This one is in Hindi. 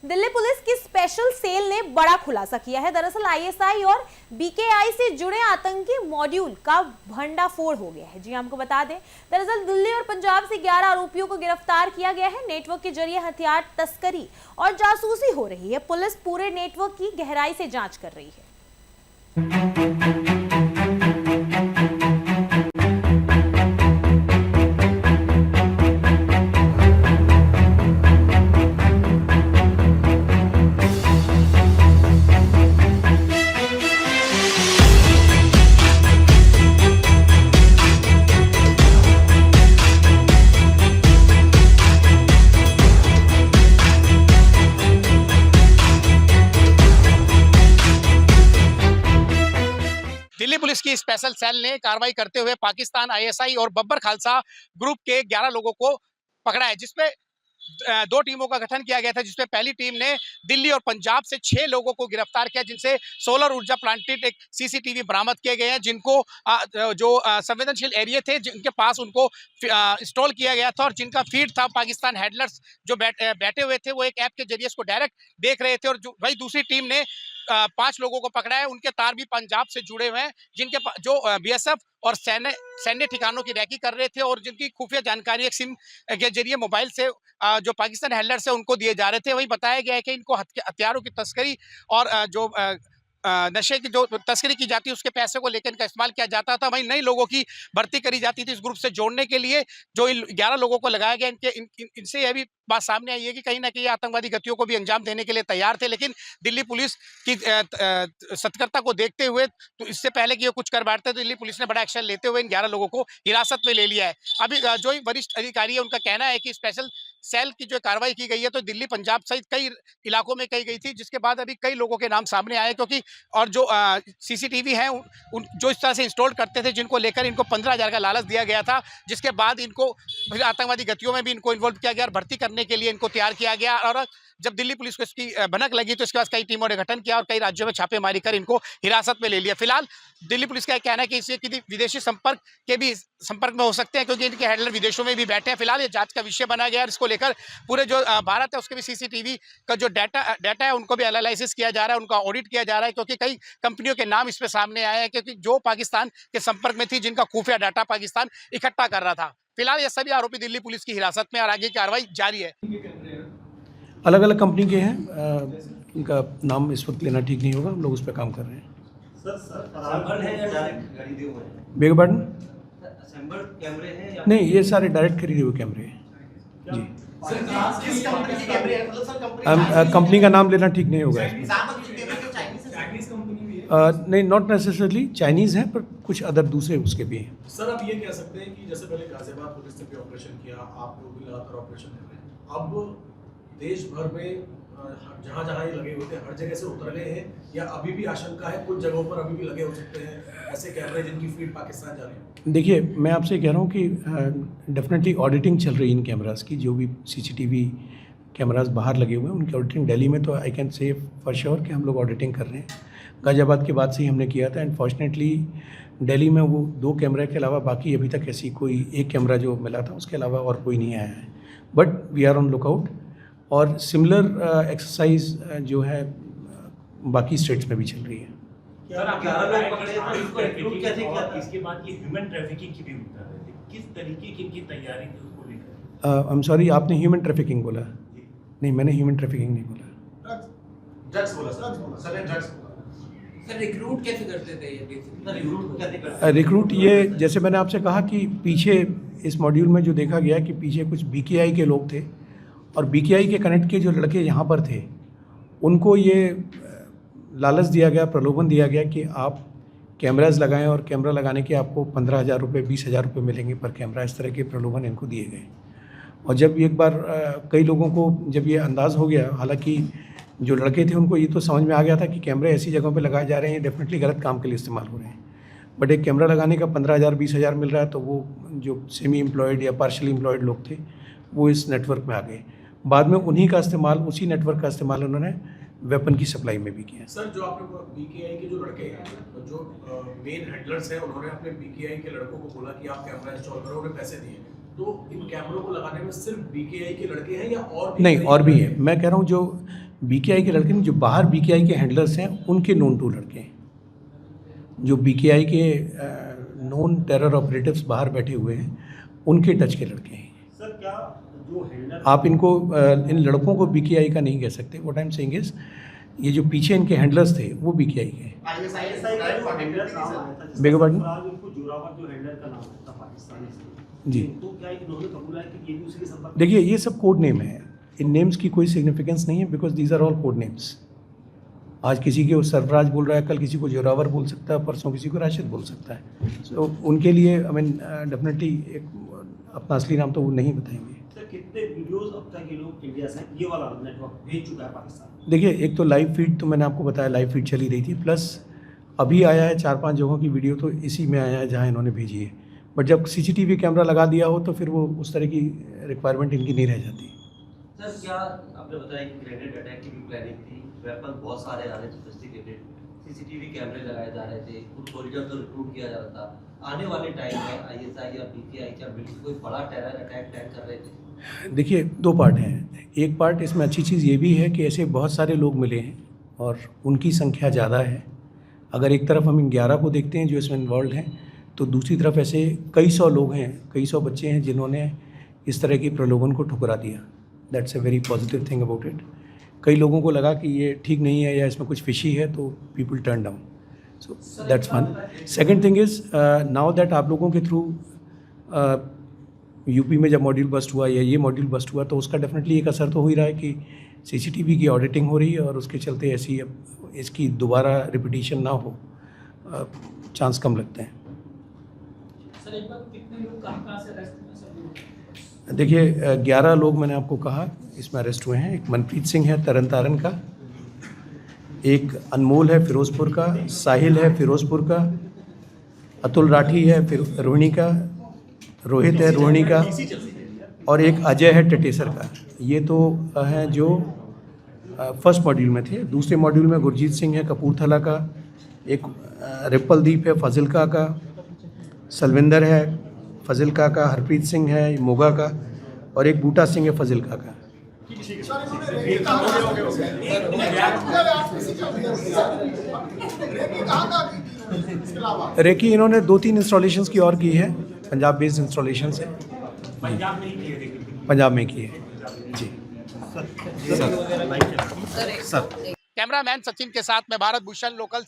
दिल्ली पुलिस की स्पेशल सेल ने बड़ा खुलासा किया है। दरअसल आईएसआई और बीकेआई से जुड़े आतंकी मॉड्यूल का भंडाफोड़ हो गया है। जी हमको बता दें, दरअसल दिल्ली और पंजाब से 11 आरोपियों को गिरफ्तार किया गया है। नेटवर्क के जरिए हथियार तस्करी और जासूसी हो रही है। पुलिस पूरे नेटवर्क की गहराई से जांच कर रही है। दिल्ली पुलिस की स्पेशल सेल ने कार्रवाई करते हुए पाकिस्तान आईएसआई और बब्बर खालसा ग्रुप के 11 लोगों को पकड़ा है, जिसमें 2 टीमों का गठन किया गया था। जिसमें पहली टीम ने दिल्ली और पंजाब से 6 लोगों को गिरफ्तार किया, जिनसे सोलर ऊर्जा प्लांटेड एक सीसीटीवी बरामद किए गए हैं, जिनको जो संवेदनशील एरिया थे जिनके पास उनको इंस्टॉल किया गया था और जिनका फीड था पाकिस्तान हैंडलर्स जो बैठे हुए थे, वो एक ऐप के जरिए इसको डायरेक्ट देख रहे थे। और वही दूसरी टीम ने 5 लोगों को पकड़ा है। उनके तार भी पंजाब से जुड़े हुए हैं, जिनके जो बीएसएफ और सैन्य ठिकानों की रैकी कर रहे थे और जिनकी खुफिया जानकारी एक सिम के जरिए मोबाइल से जो पाकिस्तान हैंडलर्स है उनको दिए जा रहे थे। वही बताया गया है कि इनको हथियारों की तस्करी और जो नशे की जो तस्करी की जाती है उसके पैसे को लेकर इनका इस्तेमाल किया जाता था। वहीं नई लोगों की भर्ती करी जाती थी इस ग्रुप से जोड़ने के लिए। जो 11 लोगों को लगाया गया, इनसे यह भी बात सामने आई है कि कहीं ना कहीं आतंकवादी गतियों को भी अंजाम देने के लिए तैयार थे, लेकिन दिल्ली पुलिस की सतर्कता को देखते हुए, तो इससे पहले कि ये कुछ कर बैठते, तो दिल्ली पुलिस ने बड़ा एक्शन लेते हुए इन 11 लोगों को हिरासत में ले लिया है। अभी जो वरिष्ठ अधिकारी है उनका कहना है कि स्पेशल सेल की जो कार्रवाई की गई है तो दिल्ली पंजाब सहित कई इलाकों में की गई थी, जिसके बाद अभी कई लोगों के नाम सामने आए, क्योंकि और जो सीसीटीवी हैं जो इस तरह से इंस्टॉल करते थे, जिनको लेकर इनको 15,000 का लालच दिया गया था, जिसके बाद इनको फिर आतंकवादी गतियों में भी इनको इन्वॉल्व किया गया और भर्ती करने के लिए इनको तैयार किया गया। और जब दिल्ली पुलिस को इसकी भनक लगी तो इसके बाद कई टीमों ने गठन किया और कई राज्यों में छापेमारी कर इनको हिरासत में ले लिया। फिलहाल दिल्ली पुलिस का कहना है कि इससे किसी विदेशी संपर्क में हो सकते हैं, क्योंकि इनके हैंडलर विदेशों में भी बैठे हैं। फिलहाल ये जांच का विषय बना गया है। इसको लेकर पूरे जो भारत है उसके भी सीसीटीवी का जो डाटा है उनको भी एनालिसिस किया जा रहा है, उनका ऑडिट किया जा रहा है, क्योंकि कई कंपनियों के नाम इसमें सामने आए हैं, क्योंकि जो पाकिस्तान के संपर्क में थी, जिनका खुफिया डाटा पाकिस्तान इकट्ठा कर रहा था। फिलहाल ये सभी आरोपी दिल्ली पुलिस की हिरासत में और आगे की कार्रवाई जारी है। अलग अलग कंपनी के हैं, इनका नाम इस वक्त लेना ठीक नहीं होगा, हम लोग उस पर काम कर रहे हैं। Beg pardon? नहीं, ये सारे डायरेक्ट खरीदे हुए कैमरे हैं जी। कंपनी का नाम लेना ठीक नहीं होगा इसमें। नहीं, नॉट नेसेसरली चाइनीज़ हैं, पर कुछ अदर दूसरे उसके भी हैं। सर, अब ये कह सकते हैं कि जैसे पहले गाजियाबाद पुलिस ने भी ऑपरेशन किया, आप लोग भी लगातार ऑपरेशन कर रहे हैं, अब देश भर में जहाँ जहाँ ये लगे होते हैं हर जगह से उतर गए हैं, या अभी भी आशंका है कुछ जगहों पर अभी भी लगे हो सकते हैं ऐसे कैमरे जिनकी फीड पाकिस्तान जा रही है? देखिए, मैं आपसे कह रहा हूँ कि डेफिनेटली ऑडिटिंग चल रही है इन कैमरास की। जो भी सीसीटीवी कैमरास बाहर लगे हुए हैं उनकी ऑडिटिंग दिल्ली में, तो I can say for sure कि हम लोग ऑडिटिंग कर रहे हैं। गाजियाबाद के बाद से ही हमने किया था, एंड फॉर्चुनेटली दिल्ली में वो 2 कैमरे के अलावा बाकी अभी तक ऐसी कोई एक कैमरा जो मिला था उसके अलावा और कोई नहीं आया है। But we are on lookout, और सिमिलर एक्सरसाइज जो है बाकी स्टेट्स में भी चल रही है। आई एम सॉरी, आपने ह्यूमन ट्रैफिकिंग बोला? नहीं, मैंने ह्यूमन ट्रैफिकिंग नहीं बोला। रिक्रूट कैसे करते थे ये? रिक्रूट ये, जैसे मैंने आपसे कहा कि पीछे इस मॉड्यूल में जो देखा गया कि पीछे कुछ बीकेआई के लोग थे, और बीकेआई के कनेक्ट के जो लड़के यहाँ पर थे उनको ये लालच दिया गया, प्रलोभन दिया गया कि आप कैमराज लगाएं और कैमरा लगाने के आपको 15,000 रुपये 20,000 रुपये मिलेंगे पर कैमरा। इस तरह के प्रलोभन इनको दिए गए। और जब एक बार कई लोगों को जब ये अंदाज़ हो गया, हालांकि जो लड़के थे उनको ये तो समझ में आ गया था कि कैमरे ऐसी जगहों पे लगाए जा रहे हैं, डेफिनेटली गलत काम के लिए इस्तेमाल हो रहे हैं, बट एक कैमरा लगाने का 15,000 20,000 मिल रहा है, तो वो जो सेमी एम्प्लॉयड या पार्शली एम्प्लॉयड लोग थे वो इस नेटवर्क में आ गए। बाद में उन्हीं का इस्तेमाल, उसी नेटवर्क का इस्तेमाल उन्होंने वेपन की सप्लाई में भी किया। सर, जो आपने बीकेआई के जो लड़के हैं, जो मेन हैंडलर्स हैं, उन्होंने अपने बीकेआई के लड़कों को बोला कि आप कैमरा इंस्टॉल करो, उन्हें पैसे दिए, तो इन कैमरों को लगाने में सिर्फ बीकेआई के लड़के हैं या और भी? नहीं, और भी है। मैं कह रहा हूँ जो बीकेआई के लड़के नहीं, जो बाहर बीकेआई के हैंडलर्स हैं उनके नोन टू लड़के हैं। जो बीकेआई के नॉन टेरर ऑपरेटिव्स बाहर बैठे हुए हैं उनके टच के लड़के हैं। सर क्या जो हैंडलर आप इनको इन लड़कों को बीकेआई का नहीं कह सकते। What I am saying is ये जो पीछे इनके हैंडलर्स थे वो बीकेआई के हैं। आईएसआई का जो हैंडलर नाम आया था बेगो पार्डन? फिलहाल इनको जोरावर जो हैंडलर का नाम आया था पाकिस्तानी से, जी। तो क्या इन्होंने कबूला है कि ये भी उसी के संपर्क में? देखिए ये सब कोड नेम है, इन नेम्स की कोई सिग्निफिकेंस नहीं है because these are all code names. आज किसी को सरफराज बोल रहा है, कल किसी को जोरावर बोल सकता है, परसों किसी को राशिद बोल सकता है। तो उनके लिए आई मीन डेफिनेटली एक अपना असली नाम तो वो नहीं बताएंगे। सर कितने वीडियोस अब तक ये लोग इंडिया से ये वाला नेटवर्क भेज चुका है पाकिस्तान? देखिए एक तो लाइव फीड तो मैंने आपको बताया, लाइव फीड चली रही थी, प्लस अभी आया है 4-5 जगहों की वीडियो तो इसी में आया है जहाँ इन्होंने भेजी है। बट जब सीसीटीवी कैमरा लगा दिया हो तो फिर वो उस तरह की रिक्वायरमेंट इनकी नहीं रह जाती। सर क्या आपने बताया कि ग्रेनेड अटैक की भी प्लानिंग थी, वेपन बहुत सारे आ रहे सोफिस्टिकेटेड, सीसीटीवी कैमरे लगाए जा रहे थे, कुछ सोल्जर तो रिक्रूट किया जा रहा था। आने वाले टाइम में आईएसआई या बीकेआई क्या मिलकर कोई बड़ा टेरर अटैक प्लान कर रहे थे? देखिए 2 पार्ट हैं। एक पार्ट इसमें अच्छी चीज़ ये भी है कि ऐसे बहुत सारे लोग मिले हैं और उनकी संख्या ज़्यादा है। अगर एक तरफ हम इन 11 को देखते हैं जो इसमें इन्वॉल्व हैं, तो दूसरी तरफ ऐसे कई सौ लोग हैं, कई सौ बच्चे हैं जिन्होंने इस तरह की प्रलोभन को ठुकरा दिया। That's a very positive thing about it. कई लोगों को लगा कि ये ठीक नहीं है या इसमें कुछ फिशी है, तो people turn down. So that's one. Second thing is now that आप लोगों के थ्रू यूपी में जब मॉड्यूल बस्ट हुआ या ये मॉड्यूल बस्ट हुआ तो उसका डेफिनेटली एक असर तो हो ही रहा है कि सीसीटीवी की ऑडिटिंग हो रही है और उसके चलते ऐसी अब इसकी दोबारा रिपीटिशन ना हो, चांस कम लगते हैं। सर एक बार कितने लोग कहाँ से अरेस्ट हुए सर? देखिए 11 लोग मैंने आपको कहा इसमें अरेस्ट हुए हैं। एक मनप्रीत सिंह है तरन तारन का, एक अनमोल है फिरोजपुर का, साहिल है फिरोजपुर का, अतुल राठी है फिर रोहिणी का, रोहित है रोहिणी का, और एक अजय है टटेसर का। ये तो हैं जो फर्स्ट मॉड्यूल में थे। दूसरे मॉड्यूल में गुरजीत सिंह है कपूरथला का, एक रिपलदीप है फाजिलका का, सलविंदर है फाजिलका का, हरप्रीत सिंह है मोगा का, और एक बूटा सिंह है फाजिलका का। रेकी इन्होंने 2-3 इंस्टॉलेशंस की और की है, पंजाब बेस्ड इंस्टॉलेशंस है। पंजाब में ही किए थे? पंजाब में की है जी। कैमरामैन सचिन के साथ मैं भारत भूषण, लोकल